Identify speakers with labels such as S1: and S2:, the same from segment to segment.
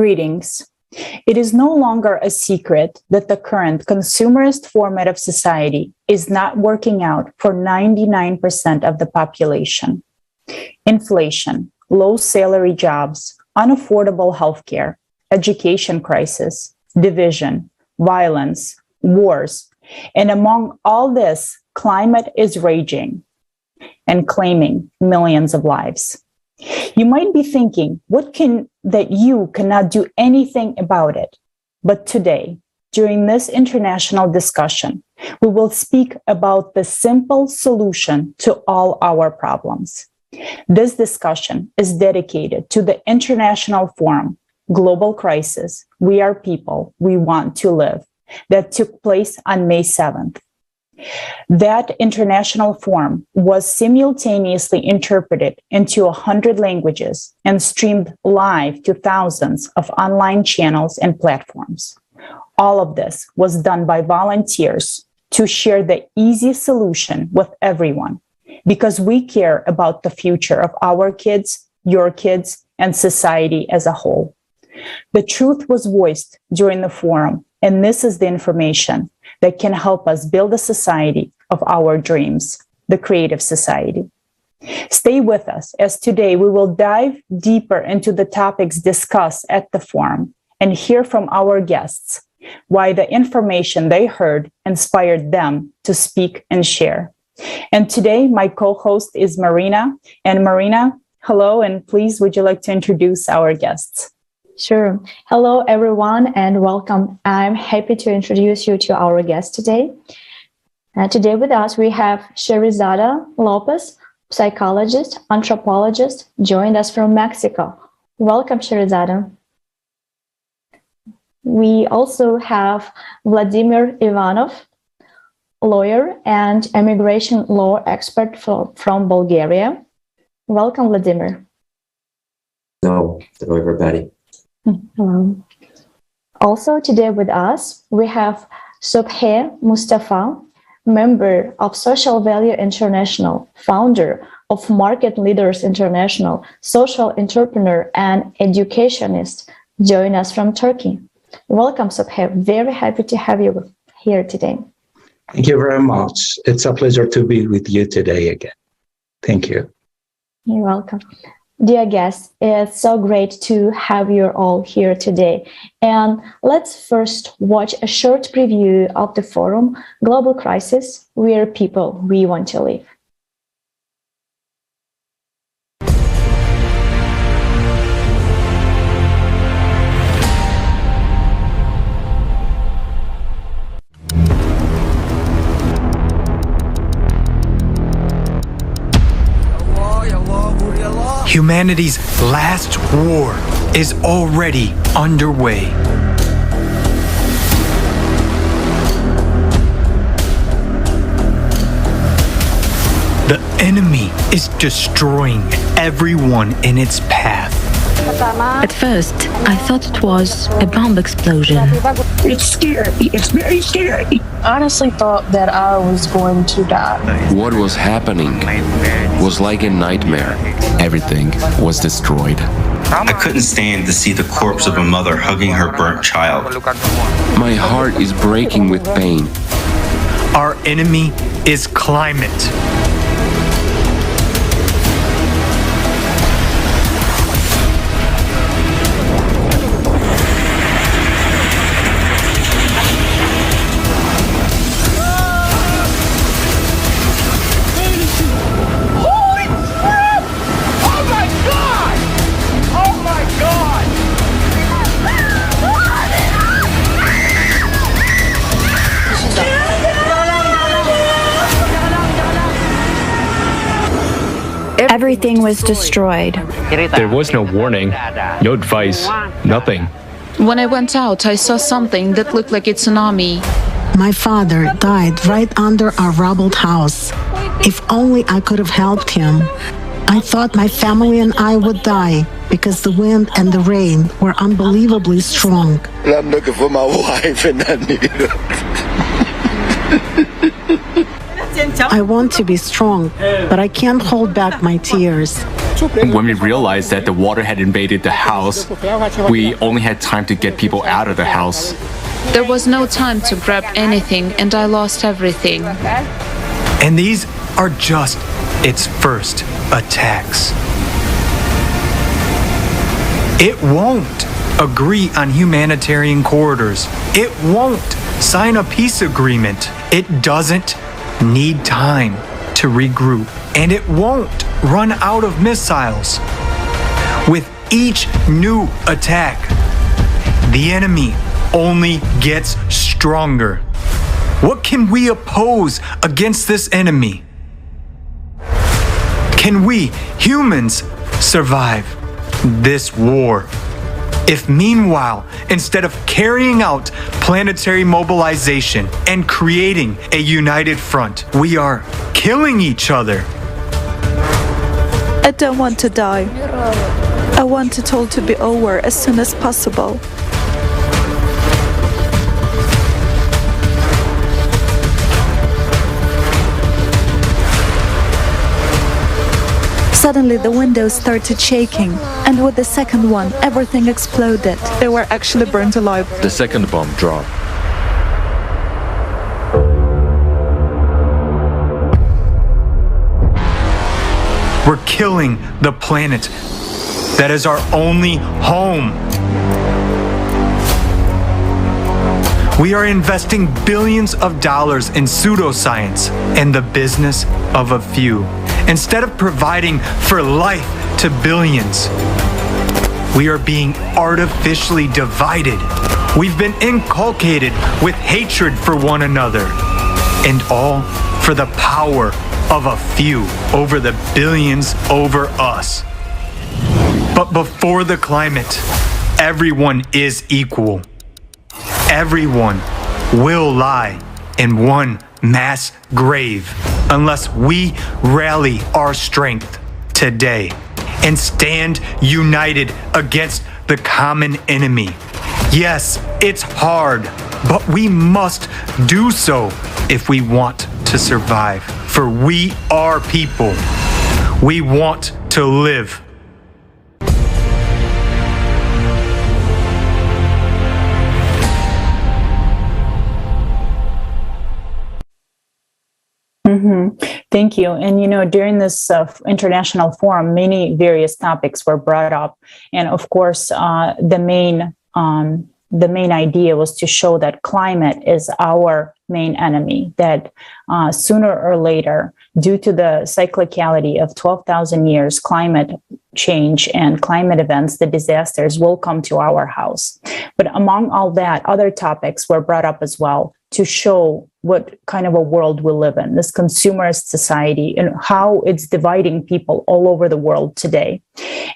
S1: Greetings. It is no longer a secret that the current consumerist format of society is not working out for 99% of the population. Inflation, low salary jobs, unaffordable healthcare, education crisis, division, violence, wars, and among all this, climate is raging and claiming millions of lives. You might be thinking, that you cannot do anything about it. But today, during this international discussion, we will speak about the simple solution to all our problems. This discussion is dedicated to the International Forum, Global Crisis, We Are People, We Want to Live, that took place on May 7th. That international forum was simultaneously interpreted into 100 languages and streamed live to thousands of online channels and platforms. All of this was done by volunteers to share the easy solution with everyone, because we care about the future of our kids, your kids, and society as a whole. The truth was voiced during the forum, and this is the information that can help us build a society of our dreams, the creative society. Stay with us, as today we will dive deeper into the topics discussed at the forum and hear from our guests why the information they heard inspired them to speak and share. And today, my co-host is Marina. And Marina, hello, and please, would you like to introduce our guests?
S2: Sure. Hello, everyone, and welcome. I'm happy to introduce you to our guest today. Today with us, we have Scherezada López, psychologist, anthropologist, joined us from Mexico. Welcome, Scherezada. We also have Vladimir Ivanov, lawyer and immigration law expert from Bulgaria. Welcome, Vladimir.
S3: Hello, everybody.
S2: Hello. Also today with us, we have Subhe Mustafa, member of Social Value International, founder of Market Leaders International, social entrepreneur and educationist, join us from Turkey. Welcome, Subhe. Very happy to have you here today.
S4: Thank you very much. It's a pleasure to be with you today again. Thank you.
S2: You're welcome. Dear guests, it's so great to have you all here today. And let's first watch a short preview of the forum, Global Crisis, We Are People, We Want to Live.
S5: Humanity's last war is already underway. The enemy is destroying everyone in its path.
S6: At first, I thought it was a bomb explosion.
S7: It's scary. It's very scary.
S8: I honestly thought that I was going to die.
S9: What was happening was like a nightmare. Everything was destroyed.
S10: I couldn't stand to see the corpse of a mother hugging her burnt child.
S9: My heart is breaking with pain.
S5: Our enemy is climate.
S6: Everything was destroyed.
S11: There was no warning, no advice, nothing.
S12: When I went out, I saw something that looked like a tsunami.
S13: My father died right under our rubbled house. If only I could have helped him. I thought my family and I would die because the wind and the rain were unbelievably strong.
S14: I'm looking for my wife in that neighborhood.
S13: I want to be strong, but I can't hold back my tears.
S11: When we realized that the water had invaded the house, we only had time to get people out of the house.
S12: There was no time to grab anything, and I lost everything.
S5: And these are just its first attacks. It won't agree on humanitarian corridors. It won't sign a peace agreement. It doesn't need time to regroup. And it won't run out of missiles. With each new attack, the enemy only gets stronger. What can we oppose against this enemy? Can we, humans, survive this war? If meanwhile, instead of carrying out planetary mobilization and creating a united front, we are killing each other.
S14: I don't want to die. I want it all to be over as soon as possible. Suddenly the windows started shaking, and with the second one, everything exploded. They were actually burnt alive.
S11: The second bomb dropped.
S5: We're killing the planet that is our only home. We are investing billions of dollars in pseudoscience and the business of a few. Instead of providing for life to billions, we are being artificially divided. We've been inculcated with hatred for one another, and all for the power of a few over the billions over us. But before the climate, everyone is equal. Everyone will lie in one mass grave unless we rally our strength today and stand united against the common enemy. Yes, it's hard, but we must do so if we want to survive. For we are people. We want to live.
S1: Thank you. And, during this international forum, many various topics were brought up. And of course, the main idea was to show that climate is our main enemy, that sooner or later, due to the cyclicality of 12,000 years, climate change and climate events, the disasters will come to our house. But among all that, other topics were brought up as well to show what kind of a world we live in, this consumerist society, and how it's dividing people all over the world today.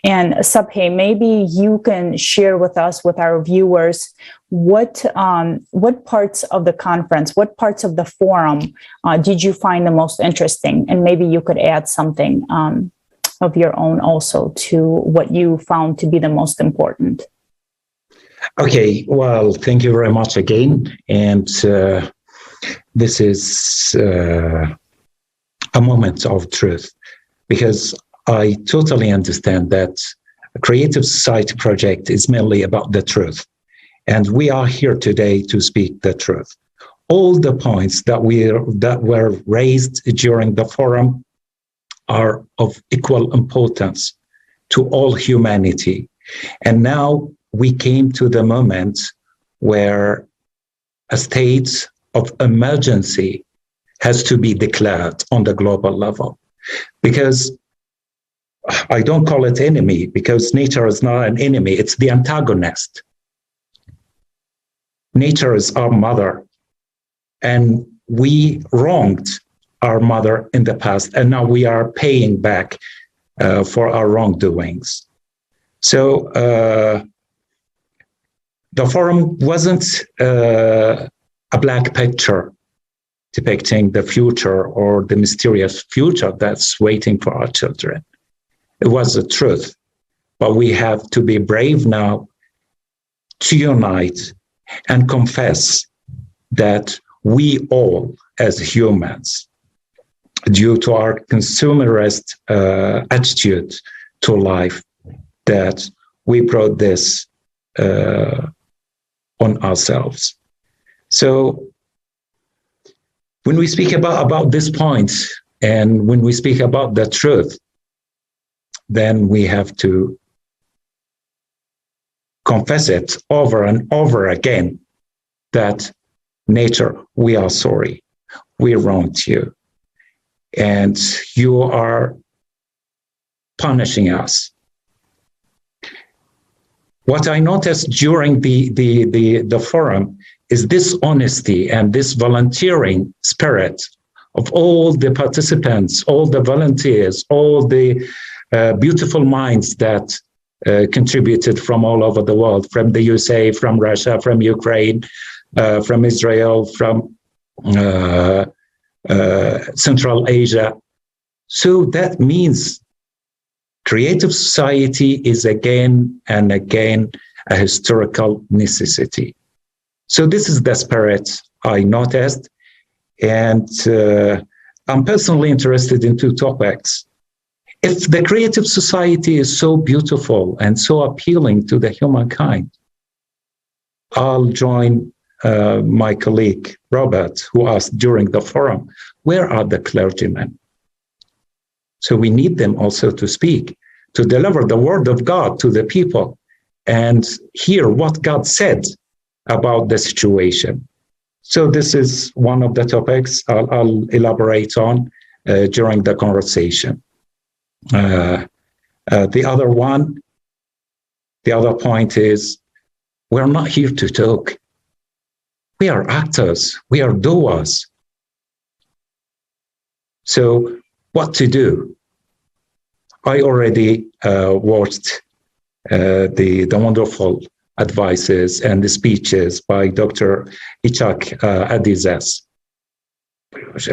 S1: And Subhe, maybe you can share with us, with our viewers, what parts of the conference, what parts of the forum did you find the most interesting? And maybe you could add something of your own also to what you found to be the most important.
S4: Okay, well, thank you very much again. And this is a moment of truth, because I totally understand that a Creative Society project is mainly about the truth. And we are here today to speak the truth. All the points that were raised during the forum are of equal importance to all humanity. And now we came to the moment where a state of emergency has to be declared on the global level. Because I don't call it enemy, because nature is not an enemy, it's the antagonist. Nature is our mother, and we wronged our mother in the past, and now we are paying back for our wrongdoings. So the forum wasn't a black picture depicting the future or the mysterious future that's waiting for our children. It was the truth, but we have to be brave now to unite and confess that we all, as humans, due to our consumerist attitude to life that we brought this on ourselves. So when we speak about this point, and when we speak about the truth, then we have to confess it over and over again that nature, we are sorry, we wronged you, and you are punishing us. What I noticed during the forum is this honesty and this volunteering spirit of all the participants, all the volunteers, all the beautiful minds that contributed from all over the world, from the USA, from Russia, from Ukraine, from Israel, from Central Asia. So that means creative society is again and again a historical necessity. So this is the spirit I noticed, and I'm personally interested in two topics. If the creative society is so beautiful and so appealing to the humankind, I'll join my colleague Robert, who asked during the forum, where are the clergymen? So we need them also to speak, to deliver the word of God to the people and hear what God said about the situation. So this is one of the topics I'll elaborate on during the conversation. The other point is, we're not here to talk. We are actors, we are doers. So what to do? I already watched the wonderful advices and the speeches by Dr. Ichak Adizes.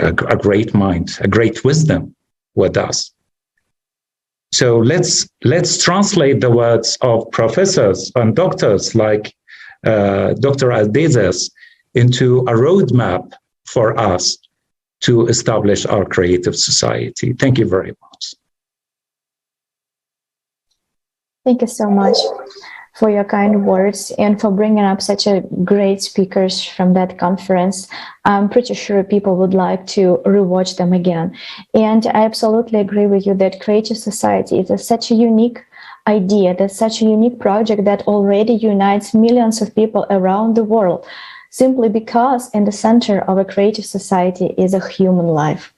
S4: A great mind, a great wisdom with us. So let's translate the words of professors and doctors like Dr. Adizes into a roadmap for us to establish our creative society. Thank you very much.
S2: Thank you so much for your kind words and for bringing up such a great speakers from that conference. I'm pretty sure people would like to rewatch them again. And I absolutely agree with you that creative society is such a unique idea, that's such a unique project that already unites millions of people around the world, simply because in the center of a creative society is a human life.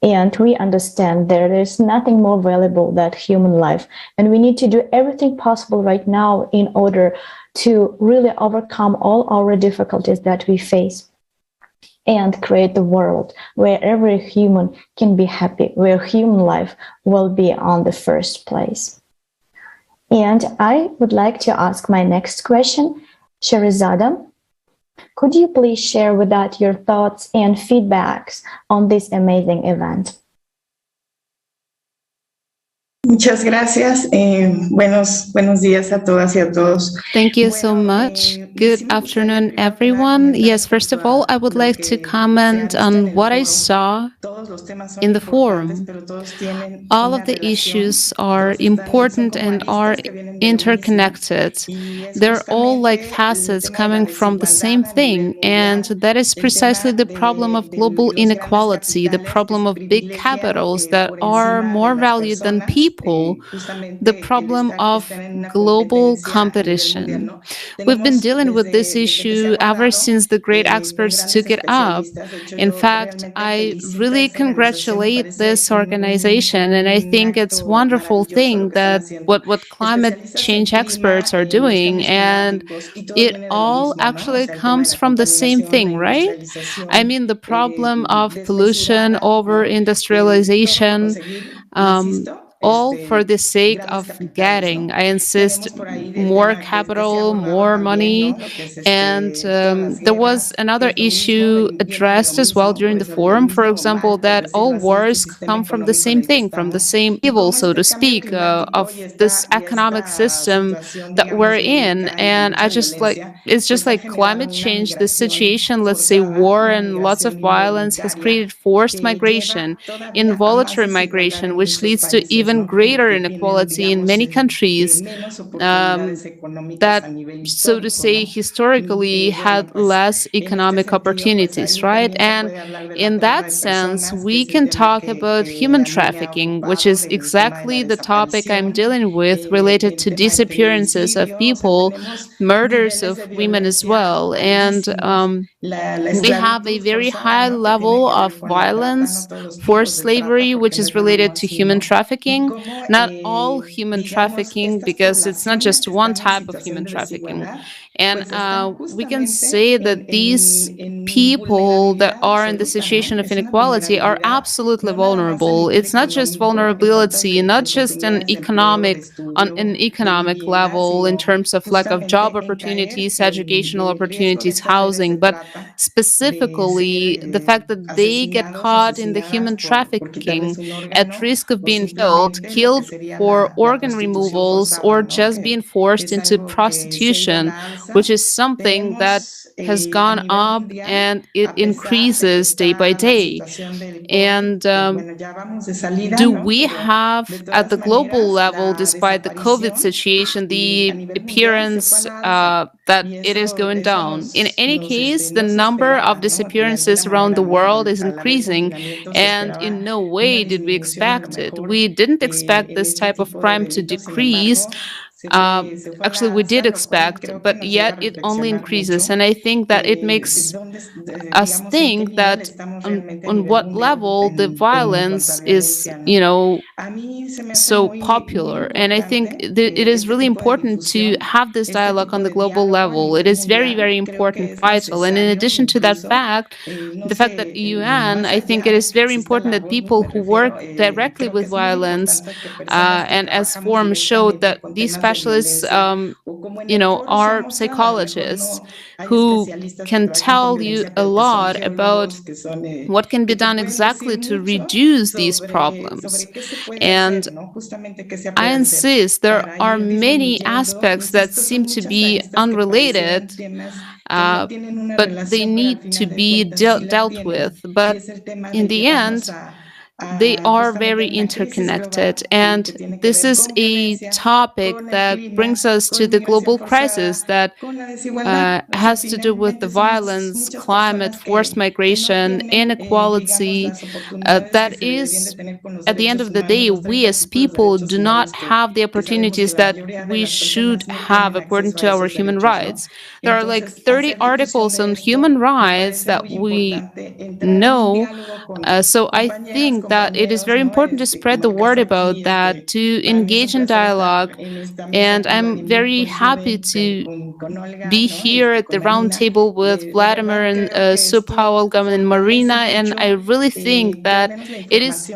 S2: And we understand there is nothing more valuable than human life. And we need to do everything possible right now in order to really overcome all our difficulties that we face and create the world where every human can be happy, where human life will be on the first place. And I would like to ask my next question, Scherezada. Could you please share with us your thoughts and feedbacks on this amazing event?
S15: Muchas gracias. Buenos días a todas y a todos.
S16: Thank you so much. Good afternoon, everyone. Yes, first of all, I would like to comment on what I saw in the forum. All of the issues are important and are interconnected. They're all like facets coming from the same thing, and that is precisely the problem of global inequality, the problem of big capitals that are more valued than people, the problem of global competition. We've been dealing with this issue ever since the great experts took it up. In fact, I really congratulate this organization, and I think it's a wonderful thing that what climate change experts are doing, and it all actually comes from the same thing, right? I mean, the problem of pollution, over-industrialization, all for the sake of getting. I insist more capital, more money. And there was another issue addressed as well during the forum, for example, that all wars come from the same thing, from the same evil, so to speak, of this economic system that we're in. And it's just like climate change, the situation, let's say war and lots of violence has created forced migration, involuntary migration, which leads to even greater inequality in many countries that, so to say, historically had less economic opportunities, right? And in that sense, we can talk about human trafficking, which is exactly the topic I'm dealing with, related to disappearances of people, murders of women as well. And we have a very high level of violence, forced slavery, which is related to human trafficking. Not all human trafficking, because it's not just one type of human trafficking. And we can say that these people that are in the situation of inequality are absolutely vulnerable. It's not just vulnerability, not just on an economic level in terms of lack of job opportunities, educational opportunities, housing, but specifically the fact that they get caught in the human trafficking at risk of being killed for organ removals, or just being forced into prostitution, which is something that has gone up and it increases day by day. And do we have, at the global level, despite the COVID situation, the appearance that it is going down? In any case, the number of disappearances around the world is increasing, and in no way did we expect it. We didn't expect this type of crime to decrease. Actually, we did expect, but yet it only increases. And I think that it makes us think that on what level the violence is, so popular. And I think it is really important to have this dialogue on the global level. It is very, very important, vital. And in addition to that fact, the fact that UN, I think it is very important that people who work directly with violence, and as forums showed, that these specialists, are psychologists who can tell you a lot about what can be done exactly to reduce these problems. And I insist, there are many aspects that seem to be unrelated, but they need to be dealt with. But in the end, they are very interconnected. And this is a topic that brings us to the global crisis that has to do with the violence, climate, forced migration, inequality. That is, at the end of the day, we as people do not have the opportunities that we should have according to our human rights. There are like 30 articles on human rights that we know. So I think that it is very important to spread the word about that, to engage in dialogue. And I'm very happy to be here at the round table with Vladimir and Subhe and Marina. And I really think that it is,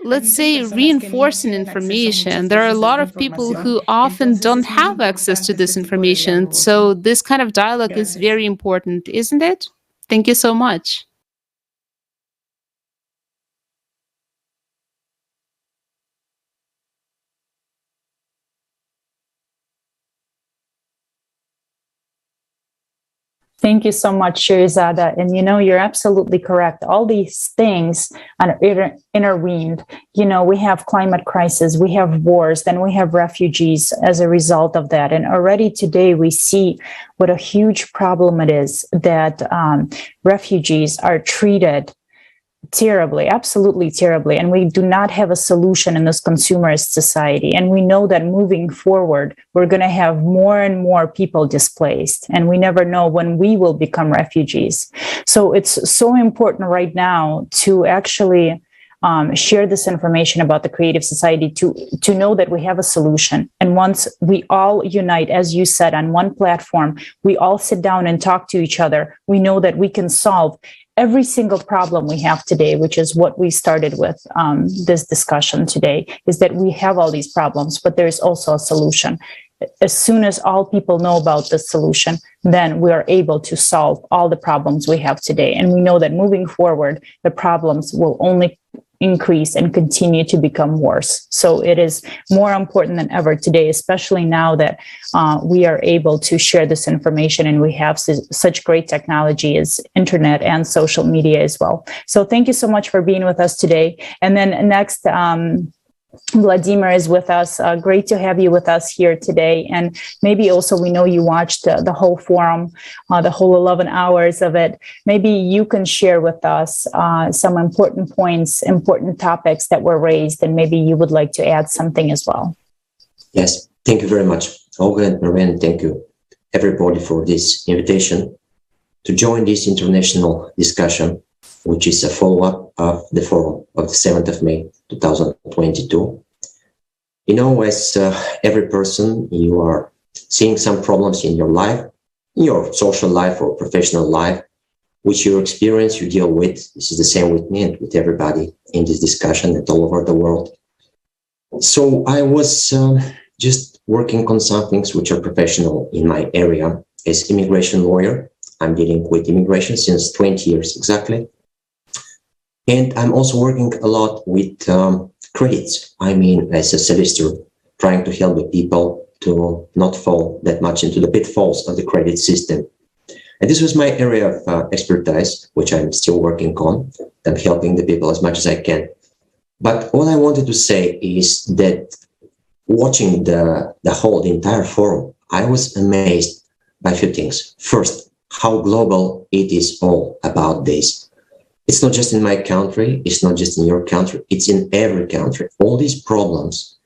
S16: let's say, reinforcing information. There are a lot of people who often don't have access to this information. So this kind of dialogue is very important, isn't it? Thank you so much.
S1: Thank you so much, Scherezada. And you're absolutely correct. All these things are intervened. We have climate crisis, we have wars, then we have refugees as a result of that. And already today we see what a huge problem it is that refugees are treated terribly, absolutely terribly. And we do not have a solution in this consumerist society. And we know that moving forward, we're going to have more and more people displaced. And we never know when we will become refugees. So it's so important right now to actually share this information about the creative society, to know that we have a solution. And once we all unite, as you said, on one platform, we all sit down and talk to each other, we know that we can solve every single problem we have today, which is what we started with this discussion today, is that we have all these problems, but there's also a solution. As soon as all people know about the solution, then we are able to solve all the problems we have today. And we know that moving forward, the problems will only increase and continue to become worse. So it is more important than ever today, especially now that we are able to share this information and we have such great technology as internet and social media as well. So thank you so much for being with us today. And then next, Vladimir is with us. Great to have you with us here today. And maybe also we know you watched the whole forum, the whole 11 hours of it. Maybe you can share with us some important points, important topics that were raised, and maybe you would like to add something as well.
S3: Yes, thank you very much, Olga and Marianne. Thank you, everybody, for this invitation to join this international discussion, which is a follow-up of the forum of the 7th of May, 2022. You know, as every person, you are seeing some problems in your life, in your social life or professional life, which you experience, you deal with. This is the same with me and with everybody in this discussion and all over the world. So I was just working on some things which are professional in my area. As immigration lawyer, I'm dealing with immigration since 20 years exactly. And I'm also working a lot with credits. I mean, as a solicitor, trying to help the people to not fall that much into the pitfalls of the credit system. And this was my area of expertise, which I'm still working on. I'm helping the people as much as I can. But all I wanted to say is that watching the entire forum, I was amazed by a few things. First, how global it is all about this. It's not just in my country, it's not just in your country, it's in every country. All these problems,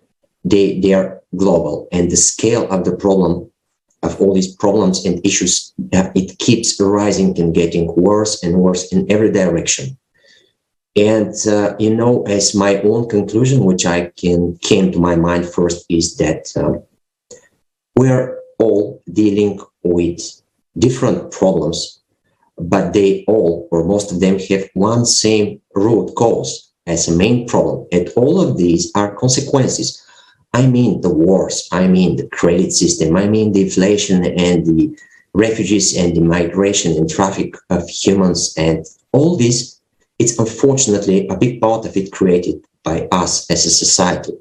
S3: they are global, and the scale of the problem, of all these problems and issues, it keeps rising and getting worse and worse in every direction. And, you know, as my own conclusion, which came to my mind first, is that we're all dealing with different problems, but they all, or most of them, have one same root cause as a main problem. And all of these are consequences. I mean the wars, I mean the credit system, I mean the inflation and the refugees and the migration and traffic of humans, and all this, it's unfortunately a big part of it created by us as a society,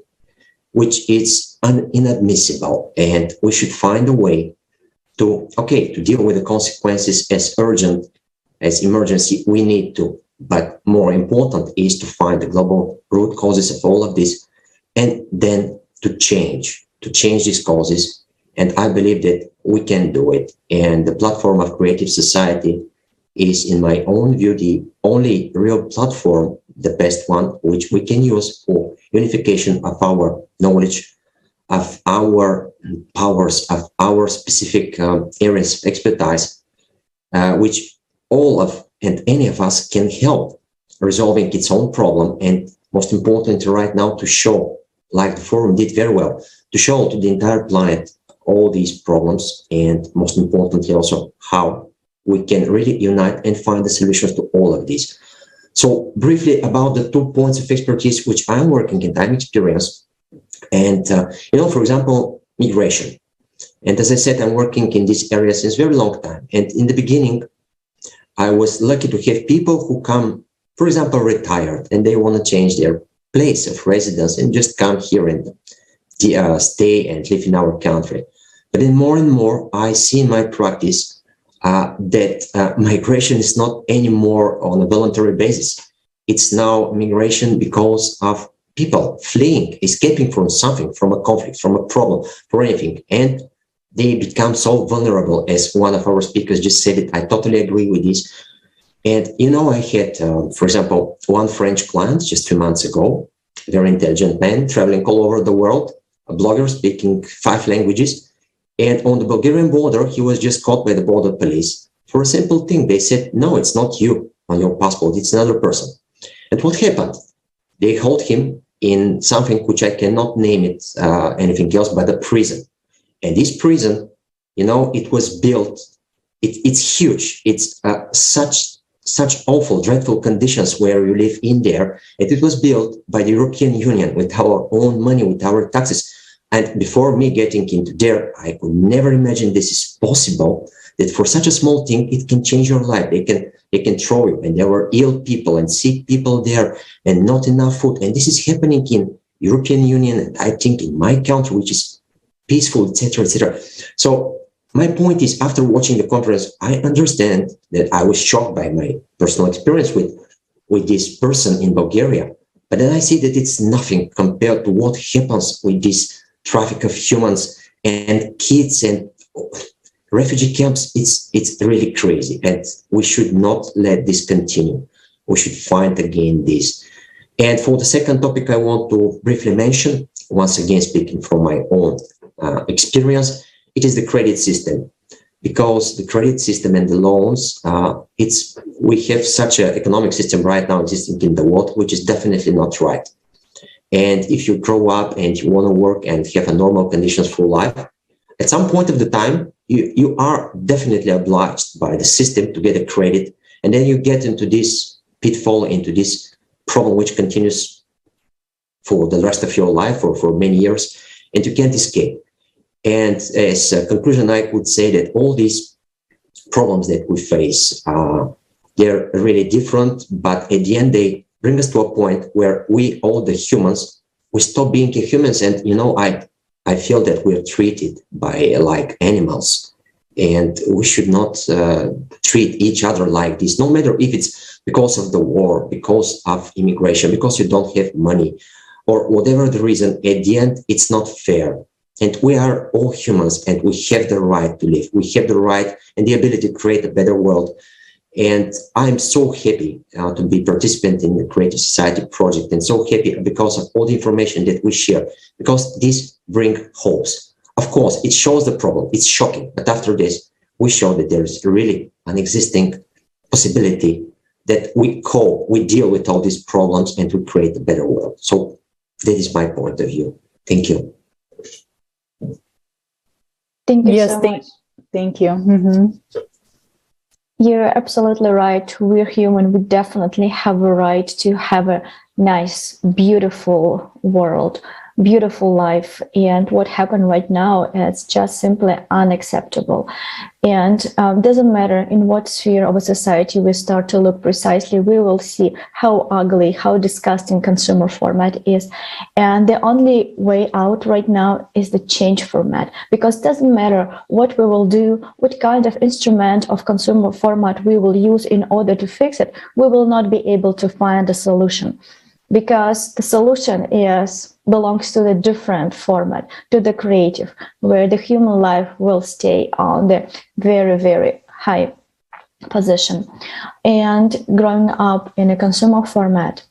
S3: which is inadmissible. And we should find a way to deal with the consequences as urgent, as emergency we need to. But more important is to find the global root causes of all of this, and then to change these causes. And I believe that we can do it. And the platform of Creative Society is, in my own view, the only real platform, the best one, which we can use for unification of our knowledge, of our powers, of our specific areas of expertise, which all of and any of us can help resolving its own problem. And most importantly right now, to show, like the forum did very well, to show to the entire planet all these problems, and most importantly also how we can really unite and find the solutions to all of these. So briefly about the 2 points of expertise which I'm working in, I'm experienced. And, for example, migration. And as I said, I'm working in this area since a very long time. And in the beginning, I was lucky to have people who come, for example, retired, and they want to change their place of residence and just come here and stay and live in our country. But then more and more, I see in my practice that migration is not anymore on a voluntary basis. It's now migration because of people fleeing, escaping from something, from a conflict, from a problem, for anything. And they become so vulnerable, as one of our speakers just said it. I totally agree with this. And, I had, for example, one French client just a few months ago, a very intelligent man traveling all over the world, a blogger speaking 5 languages. And on the Bulgarian border, he was just caught by the border police for a simple thing. They said, no, it's not you on your passport, it's another person. And what happened? They held him in something which I cannot name it anything else but a prison. And this prison, it was built, it's huge. It's such awful, dreadful conditions where you live in there. And it was built by the European Union with our own money, with our taxes. And before me getting into there, I could never imagine this is possible, that for such a small thing, it can change your life. They can throw you. And there were ill people and sick people there and not enough food. And this is happening in European Union, and I think in my country, which is peaceful, etc., etc. So my point is, after watching the conference, I understand that I was shocked by my personal experience with this person in Bulgaria. But then I see that it's nothing compared to what happens with this traffic of humans and kids and refugee camps. It's really crazy, and we should not let this continue. We should fight against this. And for the second topic, I want to briefly mention, once again speaking from my own experience, it is the credit system. Because the credit system and the loans, we have such an economic system right now existing in the world, which is definitely not right. And if you grow up and you want to work and have a normal conditions for life, at some point of the time, you are definitely obliged by the system to get a credit. And then you get into this pitfall, into this problem, which continues for the rest of your life or for many years, and you can't escape. And as a conclusion, I would say that all these problems that we face, they're really different, but at the end, they bring us to a point where we, all the humans, we stop being humans. And, I feel that we're treated by like animals, and we should not treat each other like this, no matter if it's because of the war, because of immigration, because you don't have money, or whatever the reason. At the end, it's not fair. And we are all humans, and we have the right to live. We have the right and the ability to create a better world. And I'm so happy to be participant in the Creative Society project, and so happy because of all the information that we share, because this brings hopes. Of course, it shows the problem. It's shocking. But after this, we show that there is really an existing possibility that we cope, we deal with all these problems, and we create a better world. So that is my point of view. Thank you.
S2: Thank you so much.
S1: Thank you. Mm-hmm.
S2: You're absolutely right. We're human. We definitely have a right to have a nice, beautiful world, beautiful life. And what happened right now is just simply unacceptable. And doesn't matter in what sphere of a society we start to look precisely, we will see how ugly, how disgusting consumer format is. And the only way out right now is the change format, because it doesn't matter what we will do, what kind of instrument of consumer format we will use in order to fix it, we will not be able to find a solution. Because the solution belongs to the different format, to the creative, where the human life will stay on the very, very high position. And growing up in a consumer format,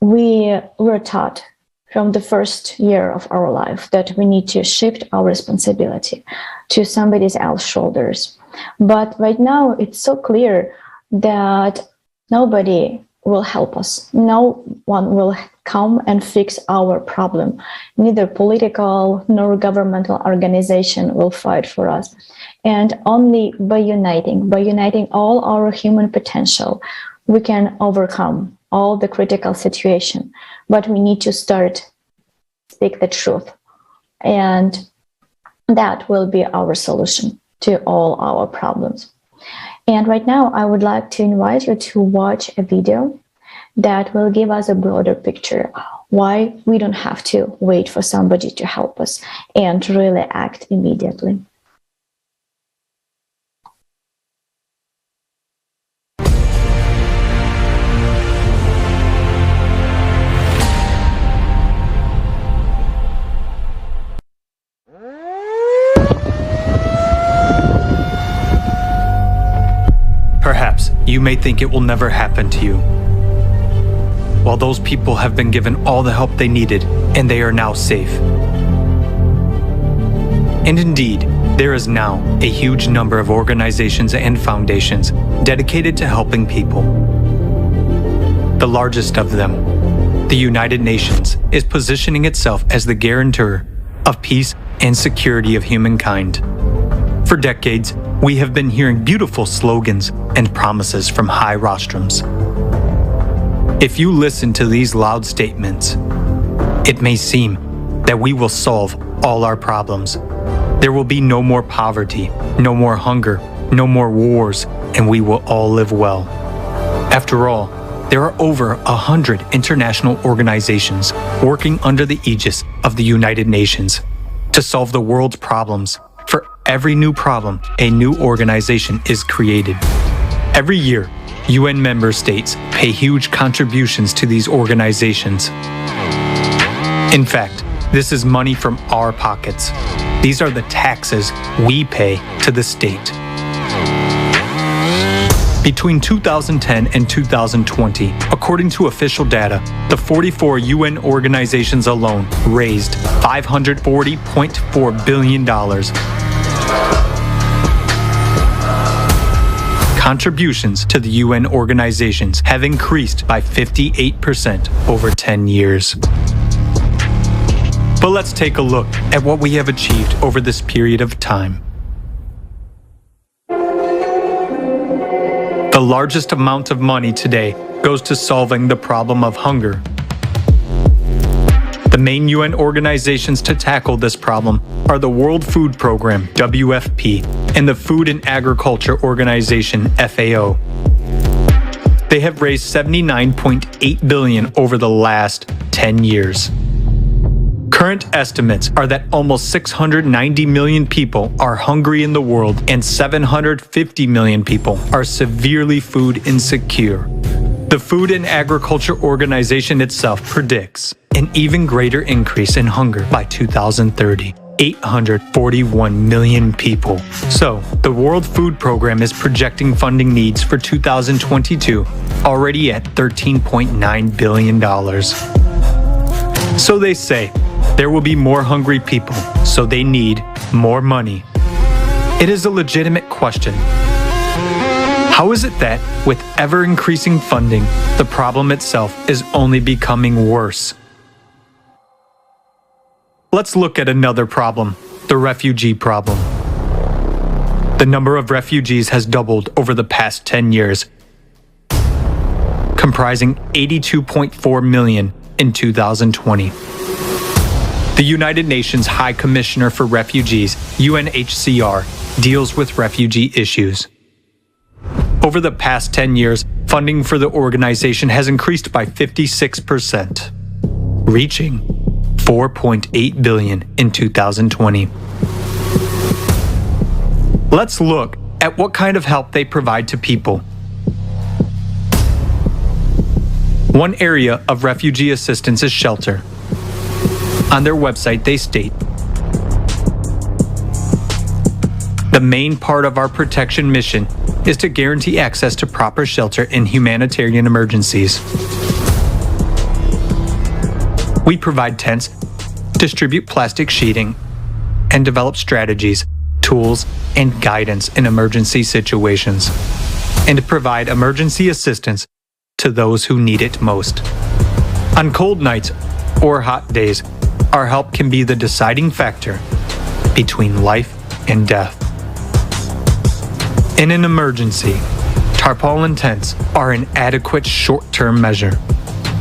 S2: we were taught from the first year of our life that we need to shift our responsibility to somebody else's shoulders. But right now, it's so clear that nobody will help us. No one will come and fix our problem. Neither political nor governmental organization will fight for us. And only by uniting all our human potential, we can overcome all the critical situation. But we need to speak the truth. And that will be our solution to all our problems. And right now, I would like to invite you to watch a video that will give us a broader picture why we don't have to wait for somebody to help us and really act immediately.
S5: Perhaps you may think it will never happen to you, while those people have been given all the help they needed and they are now safe. And indeed, there is now a huge number of organizations and foundations dedicated to helping people. The largest of them, the United Nations, is positioning itself as the guarantor of peace and security of humankind. For decades, we have been hearing beautiful slogans and promises from high rostrums. If you listen to these loud statements, it may seem that we will solve all our problems. There will be no more poverty, no more hunger, no more wars, and we will all live well. After all, there are over 100 international organizations working under the aegis of the United Nations to solve the world's problems. For every new problem, a new organization is created. Every year, UN member states pay huge contributions to these organizations. In fact, this is money from our pockets. These are the taxes we pay to the state. Between 2010 and 2020, according to official data, the 44 UN organizations alone raised $540.4 billion. Contributions to the UN organizations have increased by 58% over 10 years. But let's take a look at what we have achieved over this period of time. The largest amount of money today goes to solving the problem of hunger. The main UN organizations to tackle this problem are the World Food Program, WFP, and the Food and Agriculture Organization, FAO. They have raised $79.8 billion over the last 10 years. Current estimates are that almost 690 million people are hungry in the world and 750 million people are severely food insecure. The Food and Agriculture Organization itself predicts an even greater increase in hunger by 2030, 841 million people. So, the World Food Program is projecting funding needs for 2022 already at $13.9 billion. So they say, there will be more hungry people, so they need more money. It is a legitimate question. How is it that, with ever-increasing funding, the problem itself is only becoming worse? Let's look at another problem, the refugee problem. The number of refugees has doubled over the past 10 years, comprising 82.4 million in 2020. The United Nations High Commissioner for Refugees, UNHCR, deals with refugee issues. Over the past 10 years, funding for the organization has increased by 56%, reaching $4.8 billion in 2020. Let's look at what kind of help they provide to people. One area of refugee assistance is shelter. On their website, they state, the main part of our protection mission is to guarantee access to proper shelter in humanitarian emergencies. We provide tents, distribute plastic sheeting, and develop strategies, tools, and guidance in emergency situations, and provide emergency assistance to those who need it most. On cold nights or hot days, our help can be the deciding factor between life and death. In an emergency, tarpaulin tents are an adequate short-term measure,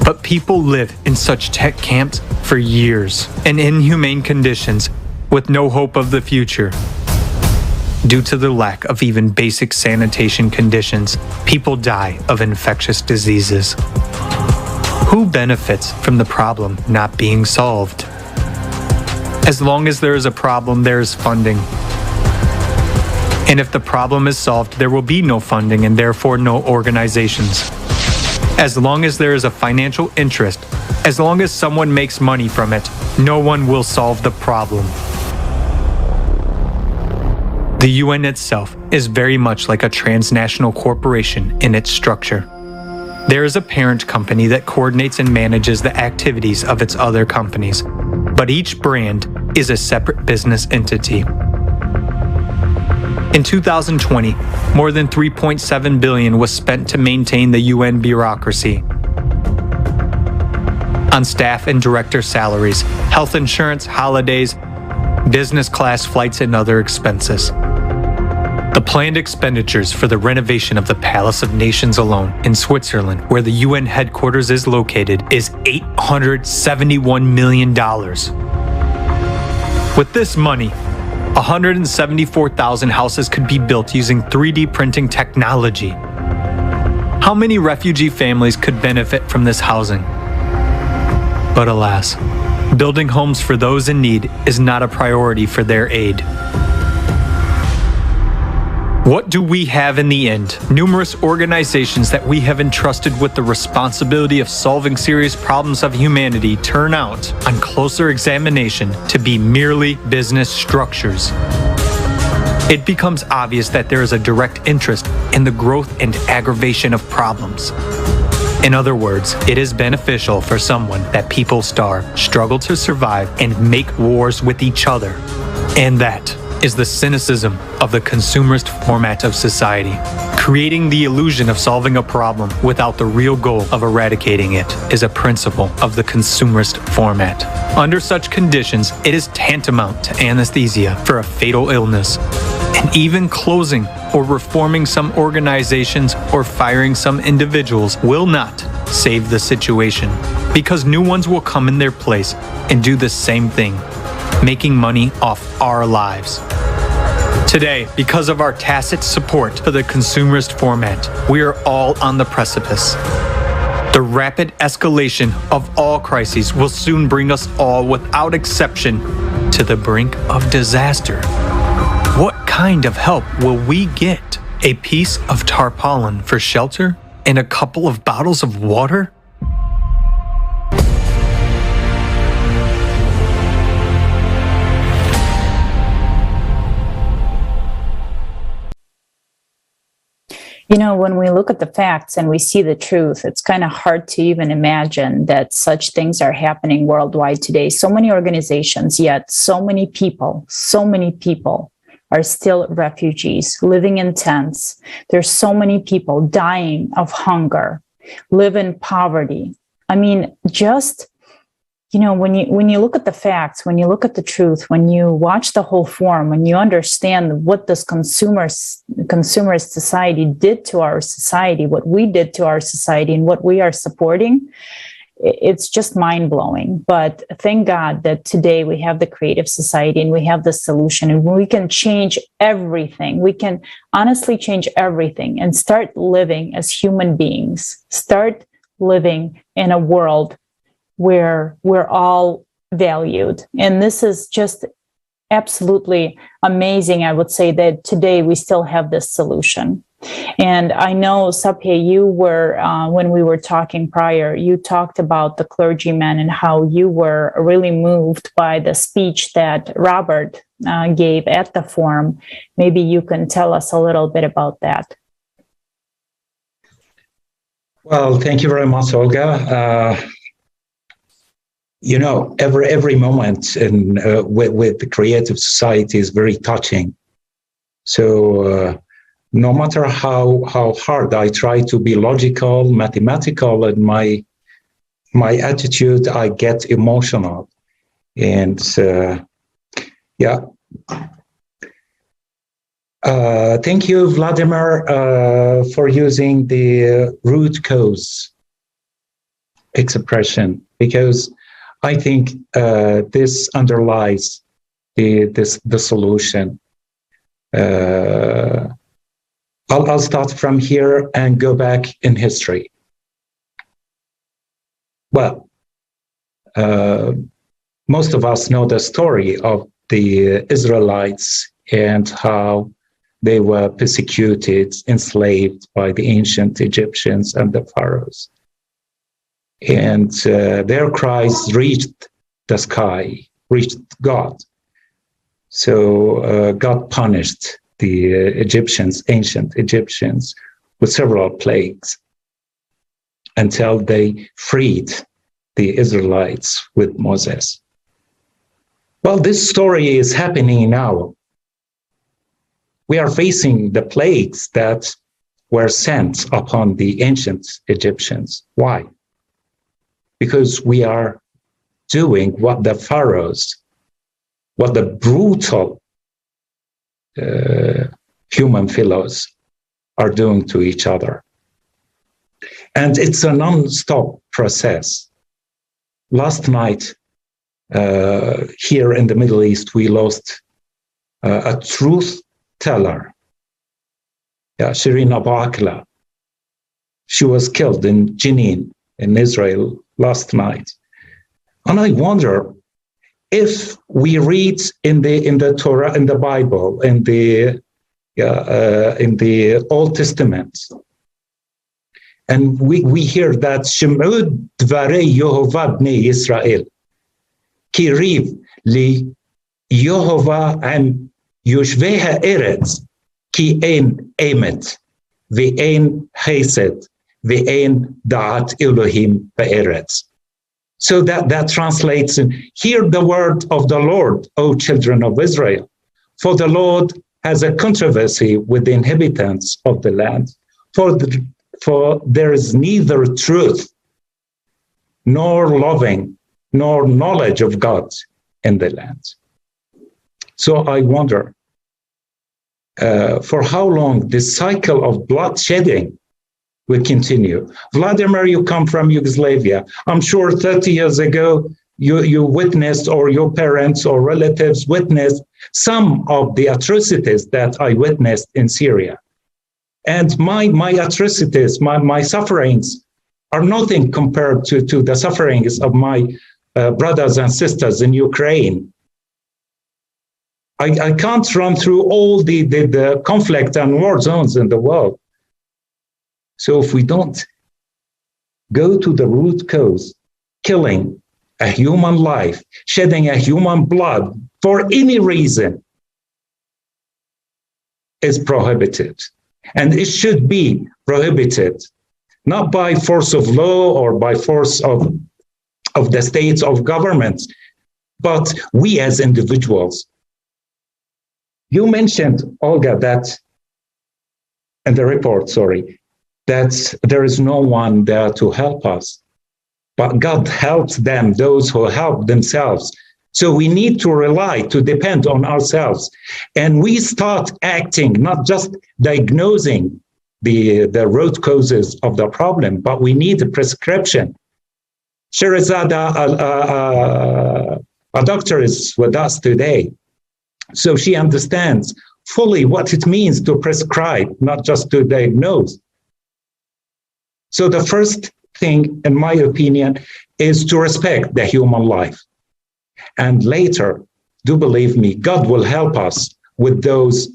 S5: but people live in such tent camps for years in inhumane conditions with no hope of the future. Due to the lack of even basic sanitation conditions, people die of infectious diseases. Who benefits from the problem not being solved? As long as there is a problem, there is funding. And if the problem is solved, there will be no funding and therefore no organizations. As long as there is a financial interest, as long as someone makes money from it, no one will solve the problem. The UN itself is very much like a transnational corporation in its structure. There is a parent company that coordinates and manages the activities of its other companies, but each brand is a separate business entity. In 2020, more than $3.7 billion was spent to maintain the UN bureaucracy on staff and director salaries, health insurance, holidays, business class flights, and other expenses. The planned expenditures for the renovation of the Palace of Nations alone in Switzerland, where the UN headquarters is located, is $871 million. With this money, 174,000 houses could be built using 3D printing technology. How many refugee families could benefit from this housing? But alas, building homes for those in need is not a priority for their aid. What do we have in the end? Numerous organizations that we have entrusted with the responsibility of solving serious problems of humanity turn out, on closer examination, to be merely business structures. It becomes obvious that there is a direct interest in the growth and aggravation of problems. In other words, it is beneficial for someone that people starve, struggle to survive, and make wars with each other. And that is the cynicism of the consumerist format of society, creating the illusion of solving a problem without the real goal of eradicating it is a principle of the consumerist format. Under such conditions, it is tantamount to anesthesia for a fatal illness. And even closing or reforming some organizations or firing some individuals will not save the situation, because new ones will come in their place and do the same thing, making money off our lives. Today, because of our tacit support for the consumerist format, we are all on the precipice. The rapid escalation of all crises will soon bring us all, without exception, to the brink of disaster. What kind of help will we get? A piece of tarpaulin for shelter and a couple of bottles of water?
S1: You know, when we look at the facts and we see the truth, it's kind of hard to even imagine that such things are happening worldwide today. So many organizations, yet so many people are still refugees living in tents. There's so many people dying of hunger, live in poverty. I mean, just, you know, when you look at the facts, when you look at the truth, when you watch the whole forum, when you understand what this consumerist society did to our society, what we did to our society, and what we are supporting, it's just mind-blowing. But thank God that today we have the creative society and we have the solution, and we can change everything. We can honestly change everything and start living as human beings, start living in a world where we're all valued. And this is just absolutely amazing. I would say that today we still have this solution. And I know, Subhe, you were, when we were talking prior, you talked about the clergymen and how you were really moved by the speech that Robert gave at the forum. Maybe you can tell us a little bit about that.
S4: Well, thank you very much, Olga. You know, every moment with the creative society is very touching. So no matter how hard I try to be logical, mathematical in my attitude, I get emotional. And yeah. Thank you, Vladimir, for using the root cause expression, because I think this underlies the solution. I'll start from here and go back in history. Well, most of us know the story of the Israelites and how they were persecuted, enslaved by the ancient Egyptians and the pharaohs. And their cries reached the sky, reached God. So God punished the ancient Egyptians, with several plagues until they freed the Israelites with Moses. Well, this story is happening now. We are facing the plagues that were sent upon the ancient Egyptians. Why? Because we are doing what the pharaohs, what the brutal human fellows are doing to each other. And it's a non-stop process. Last night, here in the Middle East, we lost a truth teller, Shirin Abu Akleh. She was killed in Jenin, in Israel, last night. And I wonder if we read in the Torah, in the Bible, in the Old Testament, and we hear that Shem'ud Dvarei Yehovah Bnei Yisrael, Ki riv li Yehovah am Yoshvei ha'eretz, Ki ein emet, ve'ein chesed, ve'ein da'at Elohim be'eretz. So that translates in, hear the word of the Lord, O children of Israel. For the Lord has a controversy with the inhabitants of the land. For there is neither truth, nor loving, nor knowledge of God in the land. So I wonder, for how long this cycle of bloodshedding will continue. Vladimir, you come from Yugoslavia. I'm sure 30 years ago, you witnessed, or your parents or relatives witnessed some of the atrocities that I witnessed in Syria. And my atrocities, my sufferings are nothing compared to the sufferings of my brothers and sisters in Ukraine. I can't run through all the conflict and war zones in the world. So if we don't go to the root cause, killing a human life, shedding a human blood for any reason is prohibited. And it should be prohibited, not by force of law or by force of the states, of governments, but we as individuals. You mentioned, Olga, that in the report, that there is no one there to help us, but God helps them, those who help themselves. So we need to depend on ourselves. And we start acting, not just diagnosing the root causes of the problem, but we need a prescription. Scherezada, a doctor, is with us today. So she understands fully what it means to prescribe, not just to diagnose. So the first thing, in my opinion, is to respect the human life. And later, do believe me, God will help us with those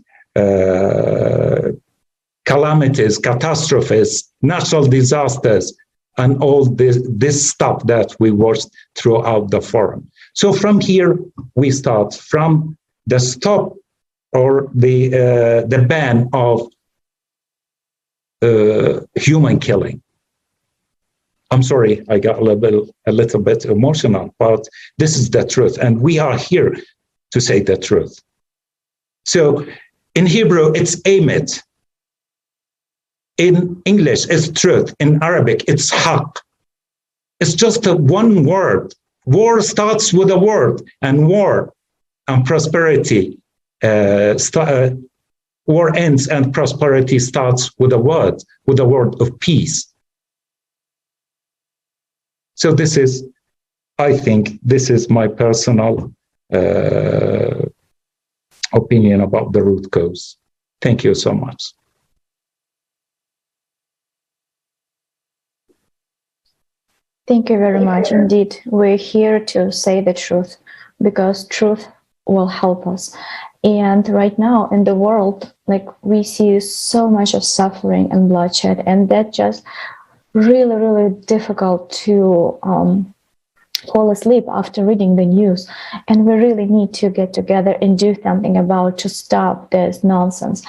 S4: calamities, catastrophes, natural disasters, and all this stuff that we watched throughout the forum. So from here, we start from the stop or the ban of human killing. I'm sorry, I got a little bit emotional, but this is the truth, and we are here to say the truth. So in Hebrew, it's emet. In English, it's truth. In Arabic, it's haq. It's just one word. War starts with a word, and war and prosperity, war ends and prosperity starts with a word of peace. So this is, I think, this is my personal opinion about the root cause. Thank you so much.
S2: Thank you very much. Indeed, we're here to say the truth because truth will help us. And right now in the world, we see so much of suffering and bloodshed, and that just really, really difficult to fall asleep after reading the news. And we really need to get together and do something to stop this nonsense.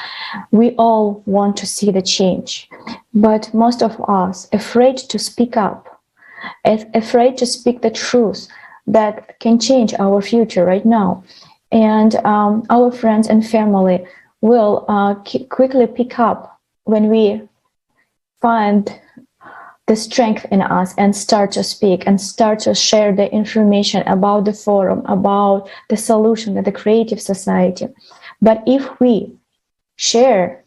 S2: We all want to see the change, but most of us afraid to speak up, afraid to speak the truth that can change our future right now. And our friends and family will quickly pick up when we find the strength in us and start to speak and start to share the information about the forum, about the solution, the creative society. But if we share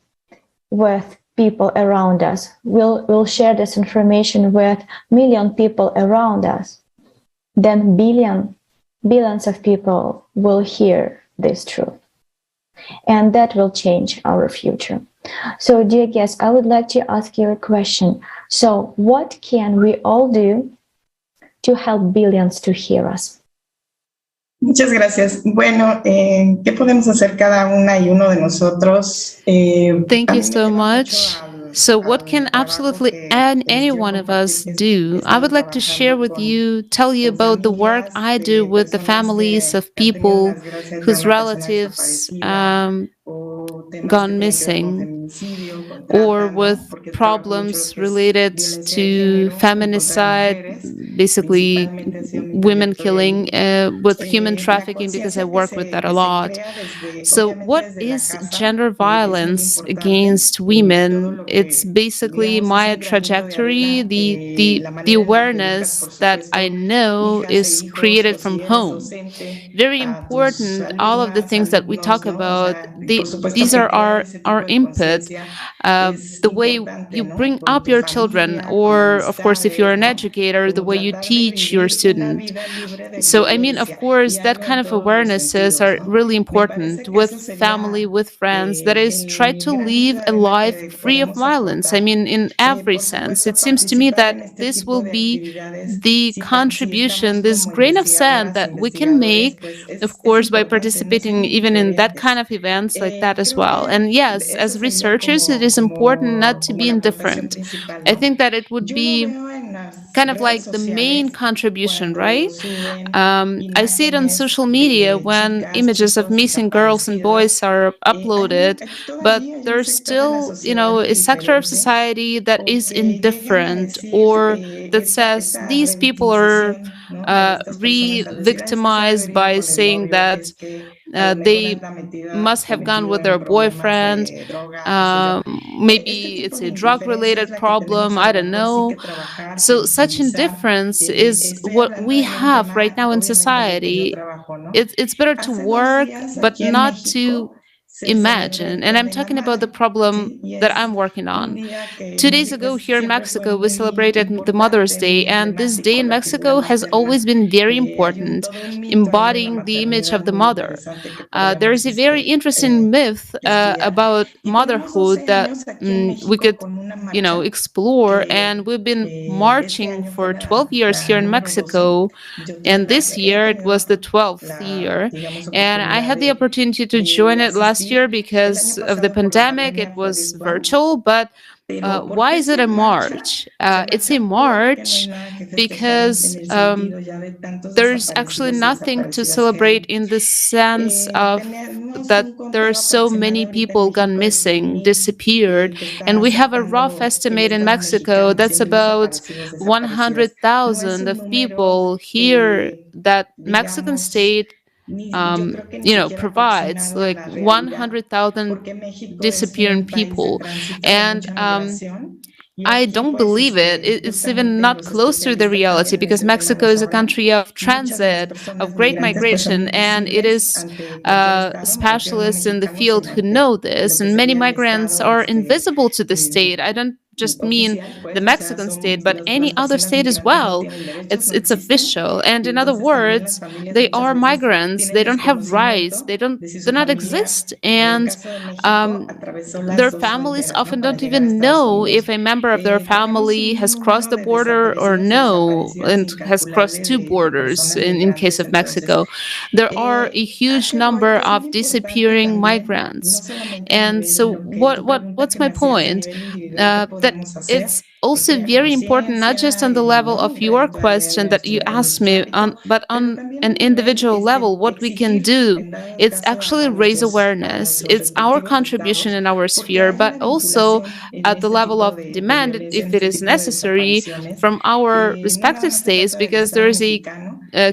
S2: with people around us. We'll share this information with million people around us. Then billions of people will hear this truth. And that will change our future. So, dear guests, I would like to ask you a question. So, what can we all do to help billions to hear us?
S15: Muchas gracias. Bueno, ¿qué podemos hacer cada una y uno de nosotros?
S16: Thank you so much. So what can absolutely any one of us do? I would like to share with you, tell you about the work I do with the families of people whose relatives gone missing, or with problems related to feminicide, basically women killing, with human trafficking, because I work with that a lot. So what is gender violence against women? It's basically my trajectory, the awareness that I know is created from home. Very important, all of the things that we talk about, these are our input. The way you bring up your children, or of course, if you're an educator, the way you teach your student. So, I mean, of course, that kind of awarenesses are really important with family, with friends. That is, try to live a life free of violence. I mean, in every sense. It seems to me that this will be the contribution, this grain of sand that we can make, of course, by participating even in that kind of events like that as well. And yes, as researchers, it is important not to be indifferent. I think that it would be kind of like the main contribution, right? I see it on social media when images of missing girls and boys are uploaded, but there's still, a sector of society that is indifferent, or that says these people are re-victimized by saying that they must have gone with their boyfriend. Maybe it's a drug-related problem. I don't know. So such indifference is what we have right now in society. It's better to work, but not to imagine. And I'm talking about the problem that I'm working on. 2 days ago here in Mexico, we celebrated the Mother's Day, and this day in Mexico has always been very important, embodying the image of the mother. There is a very interesting myth about motherhood that we could, explore, and we've been marching for 12 years here in Mexico, and this year it was the 12th year, and I had the opportunity to join it last year because of the pandemic. It was virtual, but why is it a march? It's a march because there's actually nothing to celebrate in the sense of that there are so many people gone missing, disappeared, and we have a rough estimate in Mexico that's about 100,000 of people here that Mexican state provides, like 100,000 disappearing people. And I don't believe it. It's even not close to the reality, because Mexico is a country of transit, of great migration, and it is specialists in the field who know this. And many migrants are invisible to the state. I don't just mean the Mexican state, but any other state as well. It's official. And in other words, they are migrants. They don't have rights. They do not exist. And their families often don't even know if a member of their family has crossed the border or no, and has crossed two borders in case of Mexico. There are a huge number of disappearing migrants. And so what's my point? That it's also very important, not just on the level of your question that you asked me, but on an individual level, what we can do. It's actually raise awareness. It's our contribution in our sphere, but also at the level of demand, if it is necessary, from our respective states, because there is a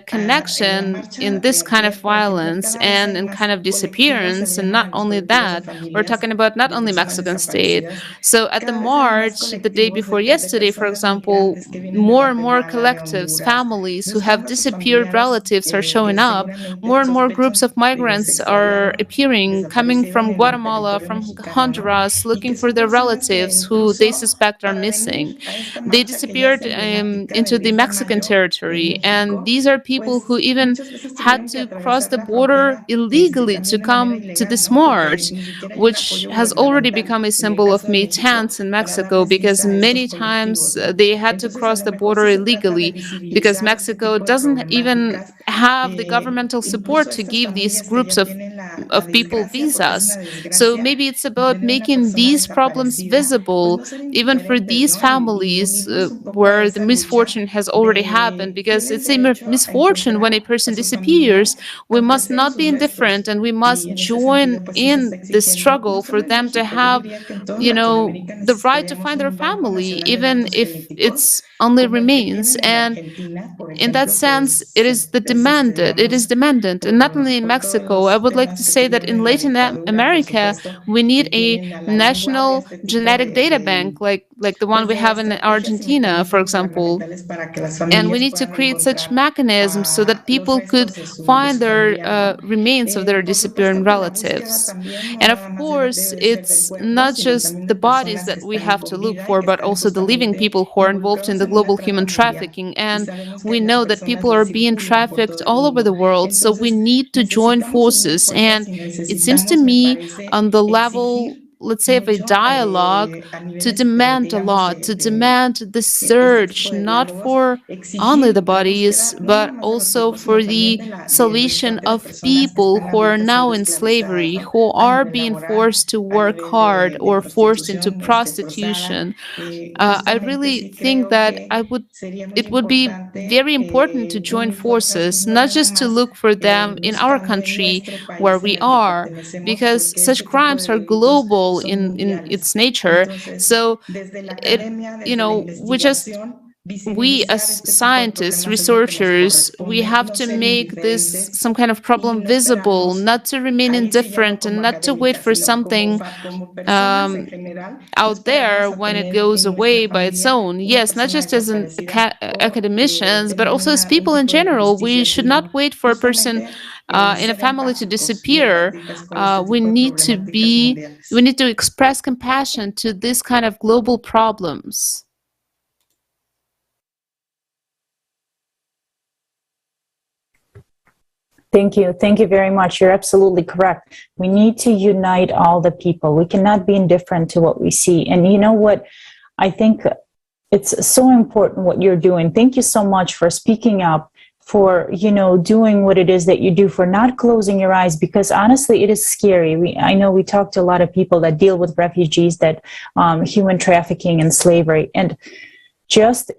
S16: connection in this kind of violence and in kind of disappearance. And not only that, we're talking about not only Mexican state. So at the march, the day before yesterday, for example, more and more collectives, families who have disappeared relatives are showing up. More and more groups of migrants are appearing, coming from Guatemala, from Honduras, looking for their relatives who they suspect are missing. They disappeared into the Mexican territory, and these are people who even had to cross the border illegally to come to this march, which has already become a symbol of May 10th in Mexico, because many times they had to cross the border illegally because Mexico doesn't even have the governmental support to give these groups of people visas. So maybe it's about making these problems visible, even for these families where the misfortune has already happened, because it's a misfortune when a person disappears. We must not be indifferent, and we must join in the struggle for them to have, the right to find their family, even if it's only remains. And in that sense, it is demanded, and not only in Mexico. I would like to say that in Latin America, we need a national genetic data bank, like the one we have in Argentina, for example. And we need to create such mechanisms so that people could find their remains of their disappearing relatives. And of course, it's not just the bodies that we have to look for, but also the living people who are involved in the global human trafficking. And we know that people are being trafficked all over the world, so we need to join forces. And it seems to me, on the level, let's say, of a dialogue, to demand a lot, to demand the search, not for only the bodies, but also for the salvation of people who are now in slavery, who are being forced to work hard or forced into prostitution. I really think that it would be very important to join forces, not just to look for them in our country where we are, because such crimes are global in its nature. So we as scientists, researchers, we have to make this some kind of problem visible, not to remain indifferent and not to wait for something out there when it goes away by its own. Yes, not just as academicians, but also as people in general. We should not wait for a person in a family to disappear. We need to express compassion to this kind of global problems.
S1: Thank you. Thank you very much. You're absolutely correct. We need to unite all the people. We cannot be indifferent to what we see. And you know what? I think it's so important what you're doing. Thank you so much for speaking up, for, doing what it is that you do, for not closing your eyes, because honestly, it is scary. I know we talked to a lot of people that deal with refugees, that human trafficking and slavery, and just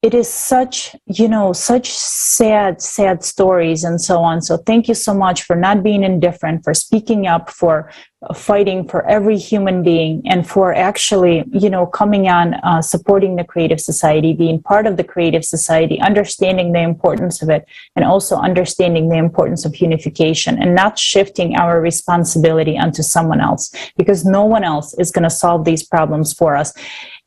S1: it is such sad stories and so on. So thank you so much for not being indifferent, for speaking up, for fighting for every human being, and for actually, coming on, supporting the Creative Society, being part of the Creative Society, understanding the importance of it, and also understanding the importance of unification, and not shifting our responsibility onto someone else, because no one else is going to solve these problems for us.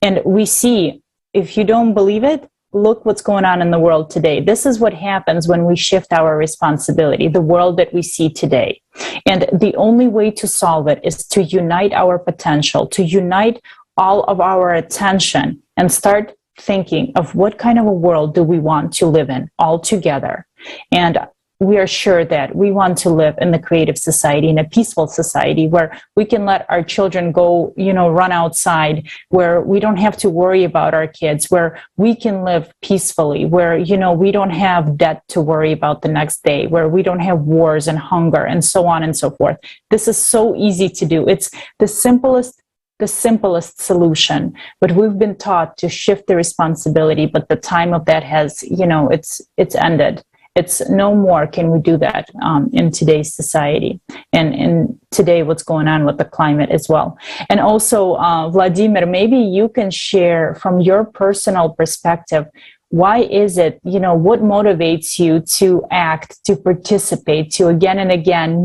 S1: And we see, if you don't believe it, look what's going on in the world today. This is what happens when we shift our responsibility, the world that we see today. And the only way to solve it is to unite our potential, to unite all of our attention, and start thinking of what kind of a world do we want to live in all together. And we are sure that we want to live in the Creative Society, in a peaceful society where we can let our children go, run outside, where we don't have to worry about our kids, where we can live peacefully, where, we don't have debt to worry about the next day, where we don't have wars and hunger and so on and so forth. This is so easy to do. It's the simplest solution, but we've been taught to shift the responsibility, but the time of that has, it's ended. It's no more can we do that in today's society, and in today what's going on with the climate as well. And also, Vladimir, maybe you can share from your personal perspective, why is it, what motivates you to act, to participate, to again and again,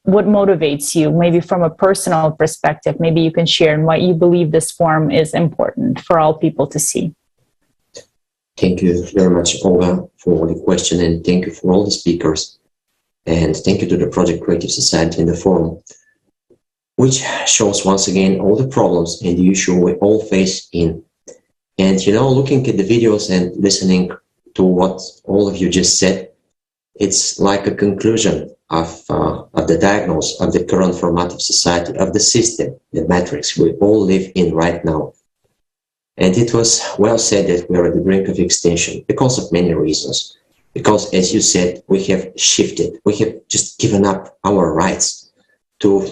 S1: what motivates you, maybe from a personal perspective, maybe you can share and why you believe this forum is important for all people to see.
S3: Thank you very much, Olga, for the question, and thank you for all the speakers. And thank you to the Project Creative Society and the forum, which shows once again all the problems and the issue we all face in. And looking at the videos and listening to what all of you just said, it's like a conclusion of the diagnosis of the current format of society, of the system, the matrix we all live in right now. And it was well said that we are at the brink of extinction because of many reasons. Because, as you said, we have shifted, we have just given up our rights to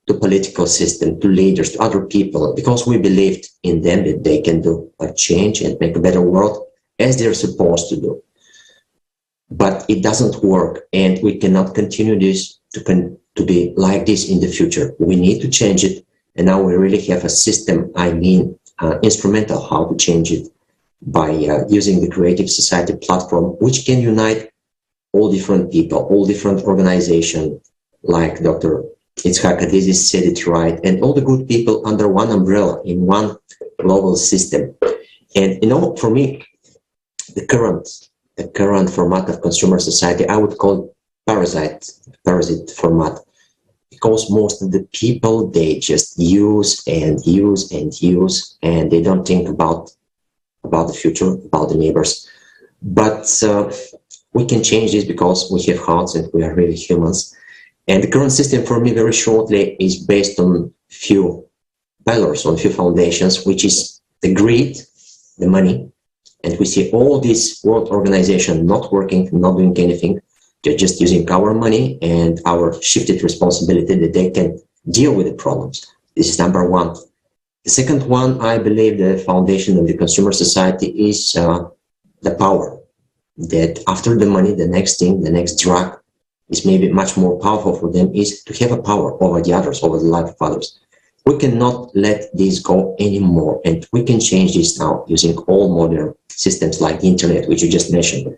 S3: the political system, to leaders, to other people, because we believed in them that they can do a change and make a better world as they're supposed to do. But it doesn't work, and we cannot continue this to be like this in the future. We need to change it, and now we really have a system, instrumental how to change it by using the Creative Society platform, which can unite all different people, all different organizations, like Dr. Itzhak Adizis said it right, and all the good people under one umbrella in one global system. And for me, the current format of consumer society, I would call it parasite format, because most of the people, they just use and use and use, and they don't think about the future, about the neighbors. But we can change this because we have hearts and we are really humans. And the current system, for me, very shortly, is based on few pillars, on few foundations, which is the greed, the money. And we see all these world organizations not working, not doing anything. They're just using our money and our shifted responsibility that they can deal with the problems. This is number one. The second one, I believe the foundation of the consumer society is the power. That after the money, the next thing, the next drug is maybe much more powerful for them, is to have a power over the others, over the life of others. We cannot let this go anymore, and we can change this now using all modern systems like the internet, which you just mentioned.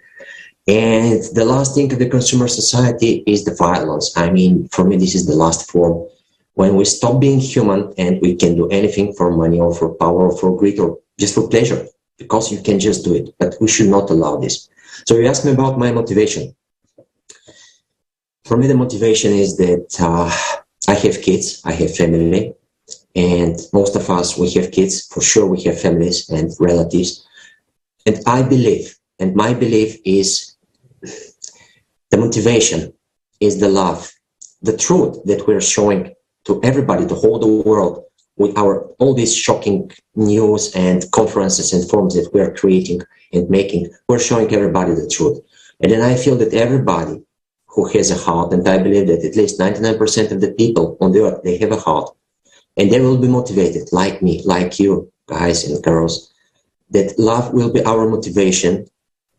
S3: And the last thing of the consumer society is the violence. For me, this is the last form. When we stop being human and we can do anything for money or for power or for greed or just for pleasure, because you can just do it, but we should not allow this. So you asked me about my motivation. For me, the motivation is that I have kids, I have family, and most of us, we have kids, for sure we have families and relatives. And I believe, and my belief is the motivation is the love, the truth that we're showing to everybody, to whole the world, with all these shocking news and conferences and forums that we are creating and making. We're showing everybody the truth. And then I feel that everybody who has a heart, and I believe that at least 99% of the people on the earth, they have a heart, and they will be motivated, like me, like you, guys and girls, that love will be our motivation,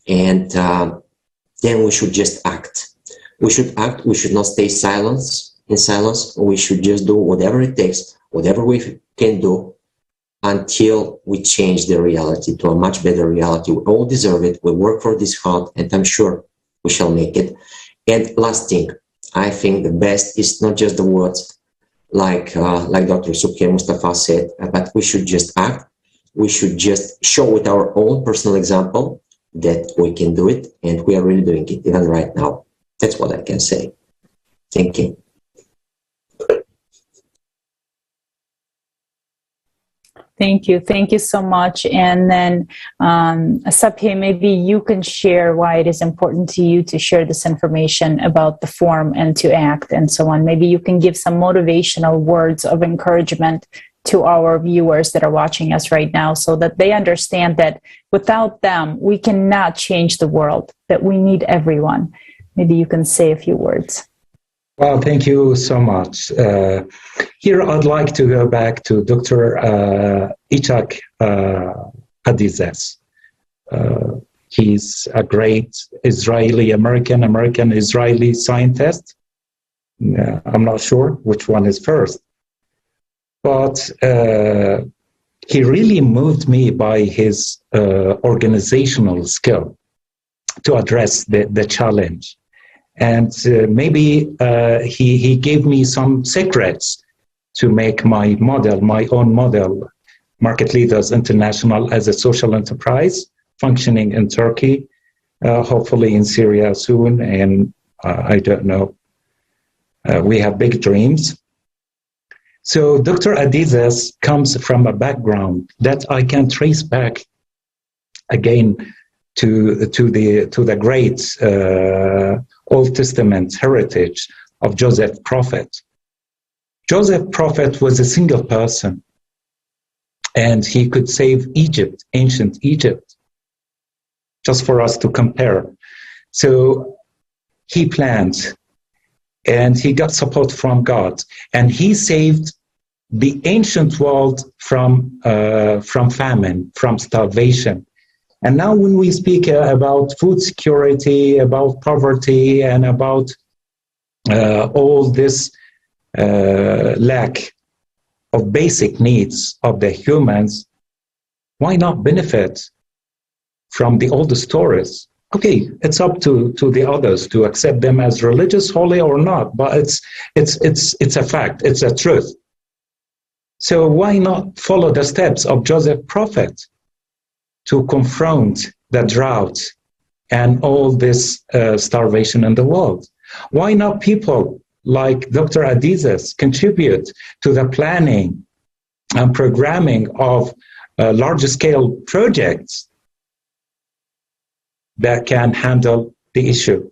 S3: and then we should just act. We should act, we should not stay in silence. We should just do whatever it takes, whatever we can do, until we change the reality to a much better reality. We all deserve it. We work for this hard, and I'm sure we shall make it. And last thing, I think the best is not just the words, like Dr. Subhe Mustafa said, but we should just act. We should just show with our own personal example that we can do it, and we are really doing it even right now. That's what I can say. Thank you.
S1: Thank you. Thank you so much. And then, Subhe, maybe you can share why it is important to you to share this information about the forum and to act and so on. Maybe you can give some motivational words of encouragement to our viewers that are watching us right now, so that they understand that without them, we cannot change the world, that we need everyone. Maybe you can say a few words.
S4: Well, thank you so much. Here, I'd like to go back to Dr. Itzhak Adizis. He's a great American-Israeli scientist. I'm not sure which one is first. But he really moved me by his organizational skill to address the challenge. And maybe he gave me some secrets to make my model, my own model, Market Leaders International, as a social enterprise functioning in Turkey, hopefully in Syria soon, and I don't know. We have big dreams. So Dr. Adizes comes from a background that I can trace back again to the great Old Testament heritage of Joseph Prophet. Joseph Prophet was a single person, and he could save Egypt, ancient Egypt, just for us to compare. So he planned, and he got support from God, and he saved the ancient world from famine, from starvation. And now when we speak about food security, about poverty, and about all this lack of basic needs of the humans, why not benefit from the old stories? Okay, it's up to the others to accept them as religious, holy or not, but it's a fact, it's a truth. So why not follow the steps of Joseph Prophet to confront the drought and all this starvation in the world? Why not people like Dr. Adizes contribute to the planning and programming of large-scale projects that can handle the issue?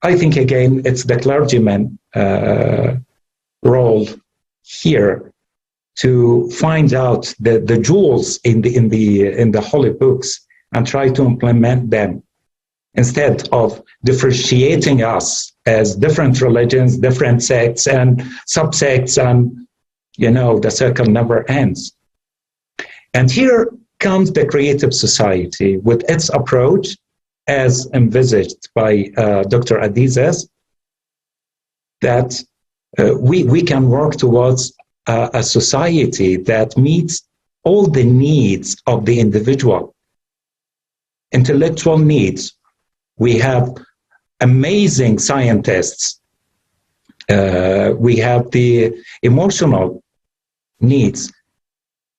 S4: I think, again, it's the clergyman role here to find out the jewels in the holy books and try to implement them, instead of differentiating us as different religions, different sects and subsects, and the circle never ends. And here comes the creative society with its approach as envisaged by Dr. Adizes, that we can work towards a society that meets all the needs of the individual. Intellectual needs. We have amazing scientists. We have the emotional needs.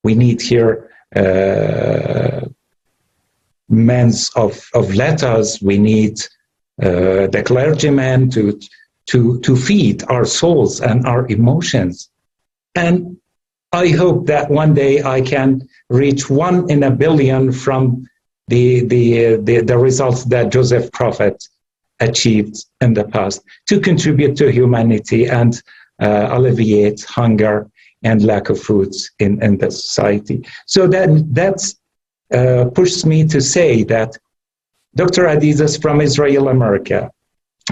S4: We need here men of letters. We need the clergymen to feed our souls and our emotions. And I hope that one day I can reach 1 in a billion from the results that Joseph Prophet achieved in the past to contribute to humanity and alleviate hunger and lack of foods in the society. So that's pushes me to say that Dr. Adizes from Israel, America,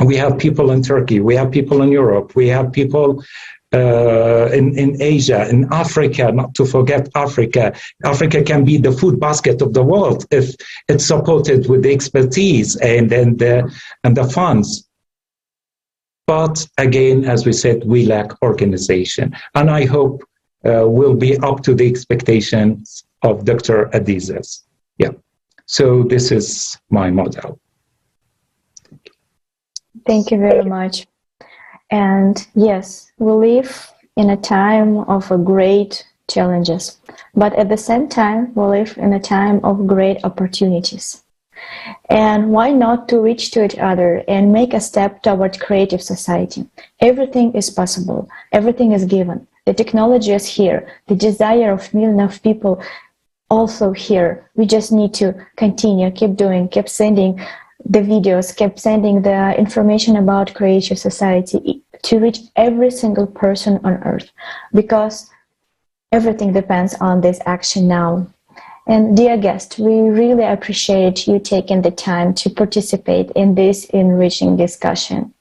S4: we have people in Turkey, we have people in Europe, we have people in Asia, in Africa, not to forget Africa. Africa can be the food basket of the world if it's supported with the expertise and the funds. But again, as we said, we lack organization. And I hope we'll be up to the expectations of Dr. Adizes. Yeah. So this is my model.
S2: Thank you very much. And yes, we live in a time of great challenges, but at the same time, we live in a time of great opportunities. And why not to reach to each other and make a step toward creative society? Everything is possible. Everything is given. The technology is here. The desire of millions of people also here. We just need to continue, keep doing, keep sending the videos, kept sending the information about creative society to reach every single person on earth, because everything depends on this action now. And dear guest, we really appreciate you taking the time to participate in this enriching discussion.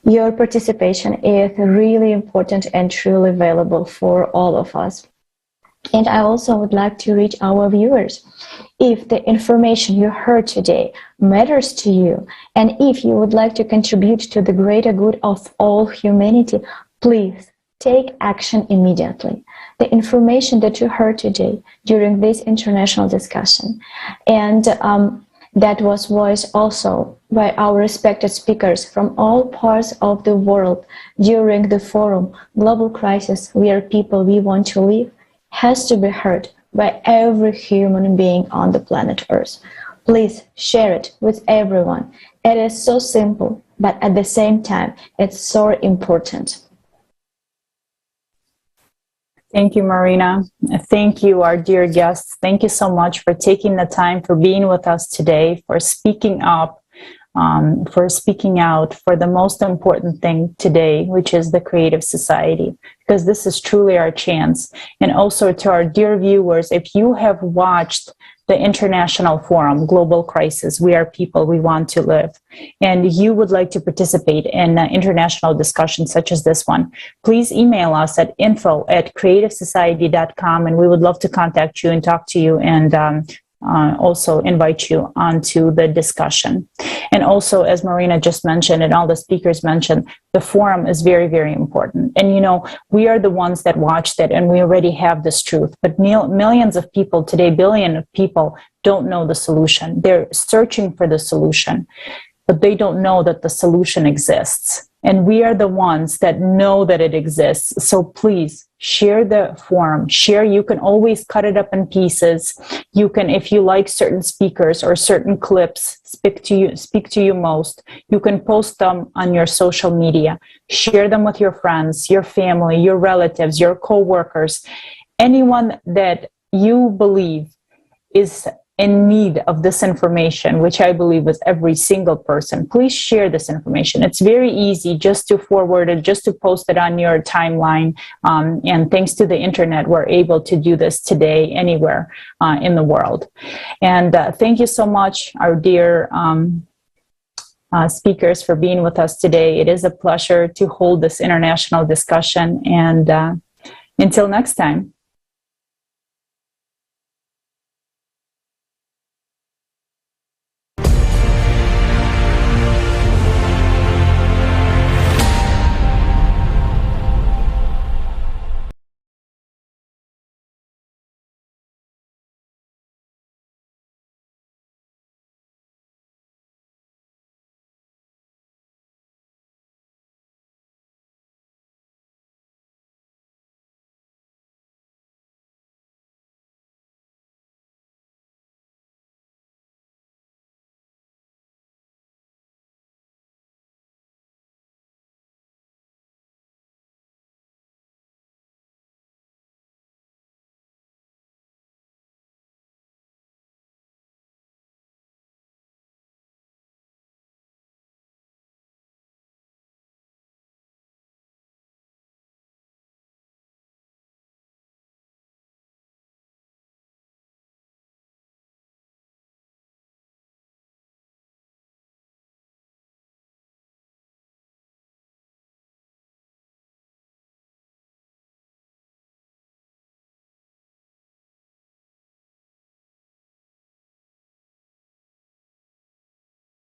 S2: Your participation is really important and truly valuable for all of us. And I also would like to reach our viewers. If the information you heard today matters to you, and if you would like to contribute to the greater good of all humanity, please take action immediately. The information that you heard today during this international discussion, and that was voiced also by our respected speakers from all parts of the world during the forum, Global Crisis, We Are People, We Want to Live, has to be heard by every human being on the planet Earth. Please share it with everyone. It is so simple, but at the same time, it's so important.
S1: Thank you, Marina. Thank you, our dear guests. Thank you so much for taking the time, for being with us today, for speaking up, for speaking out for the most important thing today, which is the creative society, because this is truly our chance. And also to our dear viewers, if you have watched the international forum, Global Crisis, We Are People, We Want to Live, and you would like to participate in international discussions such as this one, please email us at info@creativesociety.com, and we would love to contact you and talk to you and also invite you onto the discussion. And also, as Marina just mentioned and all the speakers mentioned, the forum is very, very important. And, you know, we are the ones that watched it and we already have this truth. But millions of people today, billions of people don't know the solution. They're searching for the solution, but they don't know that the solution exists. And we are the ones that know that it exists. So please share the forum. Share. You can always cut it up in pieces. You can, if you like certain speakers or certain clips speak to you most, you can post them on your social media. Share them with your friends, your family, your relatives, your co-workers, anyone that you believe is in need of this information, which I believe is every single person. Please share this information. It's very easy just to forward it, just to post it on your timeline. And thanks to the internet, we're able to do this today anywhere in the world. And thank you so much, our dear speakers, for being with us today. It is a pleasure to hold this international discussion. And until next time.